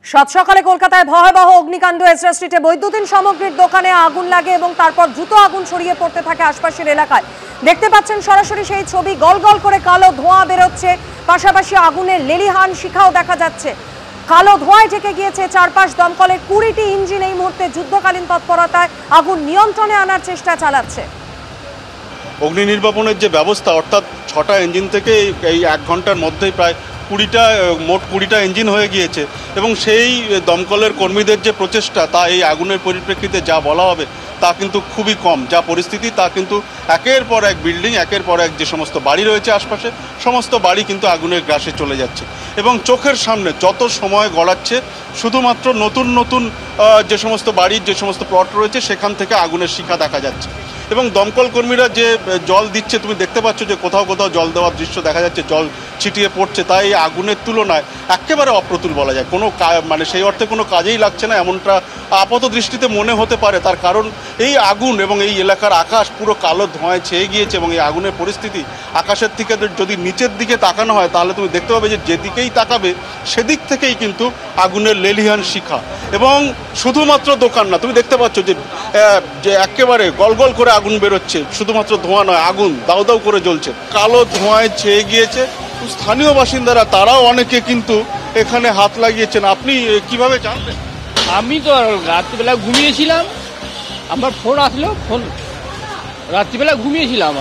সাত সকালে কলকাতায় ভয়াবহ অগ্নিকাণ্ড। এসরা স্ট্রিটে বৈদ্যুতিন সামগ্রীর দোকানে আগুন লাগে এবং তারপর দ্রুত আগুন ছড়িয়ে পড়তে থাকে আশপাশের এলাকায়। দেখতে পাচ্ছেন সরাসরি সেই ছবি। গল গল করে কালো ধোঁয়া বেরোচ্ছে, পাশাপাশি আগুনের লেলিহান শিখাও দেখা যাচ্ছে। কালো ধোঁয়ায় ঢেকে গিয়েছে চারপাশ। দমকলের 20টি ইঞ্জিন এই মুহূর্তে যুদ্ধকালীন তৎপরতায় আগুন নিয়ন্ত্রণে আনার চেষ্টা চালাচ্ছে। অগ্নি নির্বাপনের যে ব্যবস্থা, অর্থাৎ 6টা ইঞ্জিন থেকে এই 1 ঘন্টার মধ্যেই প্রায় মোট 20টা ইঞ্জিন হয়ে গিয়েছে এবং সেই দমকলের কর্মীদের যে প্রচেষ্টা, তা এই আগুনের পরিপ্রেক্ষিতে যা বলা হবে তা কিন্তু খুবই কম। যা পরিস্থিতি তা কিন্তু একের পর এক বিল্ডিং, একের পর এক যে সমস্ত বাড়ি রয়েছে আশপাশে, সমস্ত বাড়ি কিন্তু আগুনের গ্রাসে চলে যাচ্ছে এবং চোখের সামনে যত সময় গড়াচ্ছে শুধুমাত্র নতুন নতুন যে সমস্ত বাড়ির যে সমস্ত প্লট রয়েছে সেখান থেকে আগুনের শিখা দেখা যাচ্ছে এবং দমকল কর্মীরা যে জল দিচ্ছে, তুমি দেখতে পাচ্ছ যে কোথাও কোথাও জল দেওয়ার দৃশ্য দেখা যাচ্ছে, জল ছিটিয়ে পড়ছে। তাই এই আগুনের তুলনায় একেবারে অপ্রতুল বলা যায়। কোনো মানে সেই অর্থে কোনো কাজেই লাগছে না এমনটা আপাত দৃষ্টিতে মনে হতে পারে। তার কারণ এই আগুন এবং এই এলাকার আকাশ পুরো কালো ধোঁয়ায় ছেয়ে গিয়েছে এবং এই আগুনের পরিস্থিতি আকাশের থেকে যদি নিচের দিকে তাকানো হয় তাহলে তুমি দেখতে পাবে যে যেদিকেই তাকাবে সেদিক থেকেই কিন্তু আগুনের লেলিহান শিখা। এবং শুধুমাত্র দোকান না, তুমি দেখতে পাচ্ছ যে একেবারে গলগল করে আগুন বেরোচ্ছে। শুধুমাত্র ধোঁয়া নয়, আগুন দাউ দাউ করে জ্বলছে, কালো ধোঁয়ায় ছেয়ে গিয়েছে। স্থানীয় বাসিন্দারা তারাও অনেকে কিন্তু এখানে হাত লাগিয়েছেন। আপনি কিভাবে জানলেন? আমি তো রাত্রিবেলা ঘুমিয়েছিলাম, আমার ফোন আসলো, রাত্রিবেলা ঘুমিয়েছিলাম,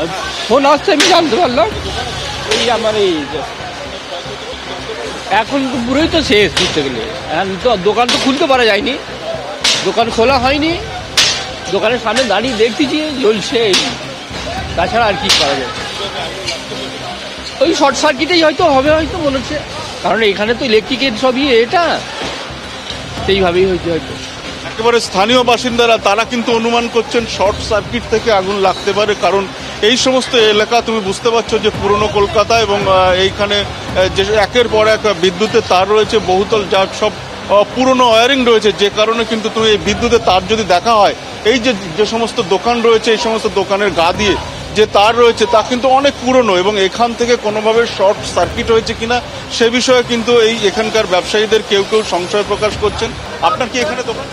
ফোন আসছে, আমি জানতে পারলাম। এই আমার এই এখন তো পুরোই তো শেষ করতে গেলে, তো দোকান তো খুলতে পারা যায়নি, দোকান খোলা হয়নি, দোকানের সামনে দাঁড়িয়ে দেখতেছি জ্বলছে, তাছাড়া আর কি করা যায়। ওই শর্ট সার্কিটেই হয়তো হবে, হয়তো মনে হচ্ছে, কারণ এখানে তো ইলেকট্রিকের সবই এটা, সেইভাবেই হয়েছে হয়তো। একেবারে স্থানীয় বাসিন্দারা তারা কিন্তু অনুমান করছেন শর্ট সার্কিট থেকে আগুন লাগতে পারে। কারণ এই সমস্ত এলাকা তুমি বুঝতে পারছো যে পুরনো কলকাতা এবং এইখানে যে একের পর এক বিদ্যুতের তার রয়েছে বহুতল, যার সব পুরনো ওয়ারিং রয়েছে, যে কারণে কিন্তু তুমি এই বিদ্যুতের তার যদি দেখা হয়, এই যে সমস্ত দোকান রয়েছে, এই সমস্ত দোকানের গা দিয়ে যে তার রয়েছে তা কিন্তু অনেক পুরনো এবং এখান থেকে কোনোভাবে শর্ট সার্কিট হয়েছে কিনা সে বিষয়ে কিন্তু এখানকার ব্যবসায়ীদের কেউ কেউ সংশয় প্রকাশ করছেন। আপনার কি এখানে দোকান?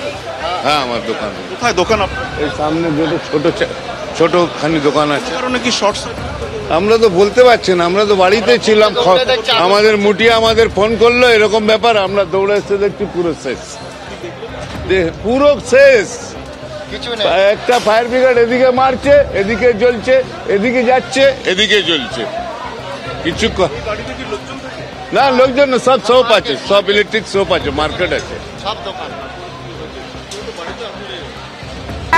হ্যাঁ, আমার দোকান। কোথায় দোকান আপনার? এই সামনে ছোটখানি দোকান আছে। কারণে কি শর্ট সার্কিট? আমরা তো বলতে পারছি না, আমরা তো বাড়িতে ছিলাম। আমাদের মুটিয়া আমাদের ফোন করলো এরকম ব্যাপার, আমরা দৌড়ে এসে দেখছি পুরো শেষ, পুরো শেষ। একটা ফায়ার ব্রিগেড এদিকে মারছে, এদিকে জ্বলছে, এদিকে যাচ্ছে, এদিকে জ্বলছে। কিছু না, লোকজন সব শপ আছে, সব ইলেকট্রিক শপ আছে, মার্কেট আছে, সব দোকান।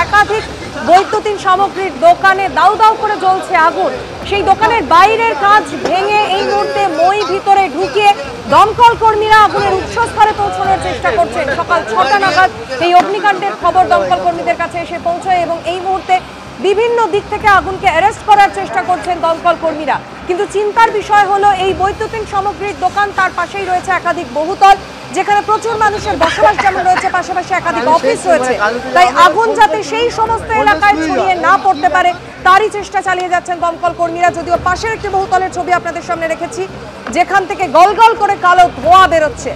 একাধিক বৈদ্যুতিন সামগ্রীর দোকানে দাউ দাউ করে জ্বলছে আগুন। সেই দোকানের বাইরের কাঁচ ভেঙে এই মুহূর্তে মই ভিতরে ঢুকিয়ে দমকল কর্মীরা আগুনের উৎসস্থলে পৌঁছানোর চেষ্টা করছেন। সকাল 6টা নাগাদ এই অগ্নিকাণ্ডের খবর দমকল কর্মীদের কাছে এসে পৌঁছয় এবং এই মুহূর্তে বিভিন্ন দিক থেকে আগুনকে অ্যারেস্ট করার চেষ্টা করছেন দমকল কর্মীরা। কিন্তু চিন্তার বিষয় হলো এই বৈদ্যুতিন সামগ্রীর দোকান, তার পাশেই রয়েছে একাধিক বহুতল, যেখানে প্রচুর মানুষের বসবাস যেমন রয়েছে, পাশাপাশি একাধিক অফিস রয়েছে। তাই আগুন যাতে সেই সমস্ত এলাকায় ছড়িয়ে না পড়তে পারে তারই চেষ্টা চালিয়ে যাচ্ছেন দমকল কর্মীরা। যদিও পাশের একটি বহুতলের ছবি আপনাদের সামনে রেখেছি, যেখান থেকে গল গল করে কালো ধোঁয়া বেরোচ্ছে।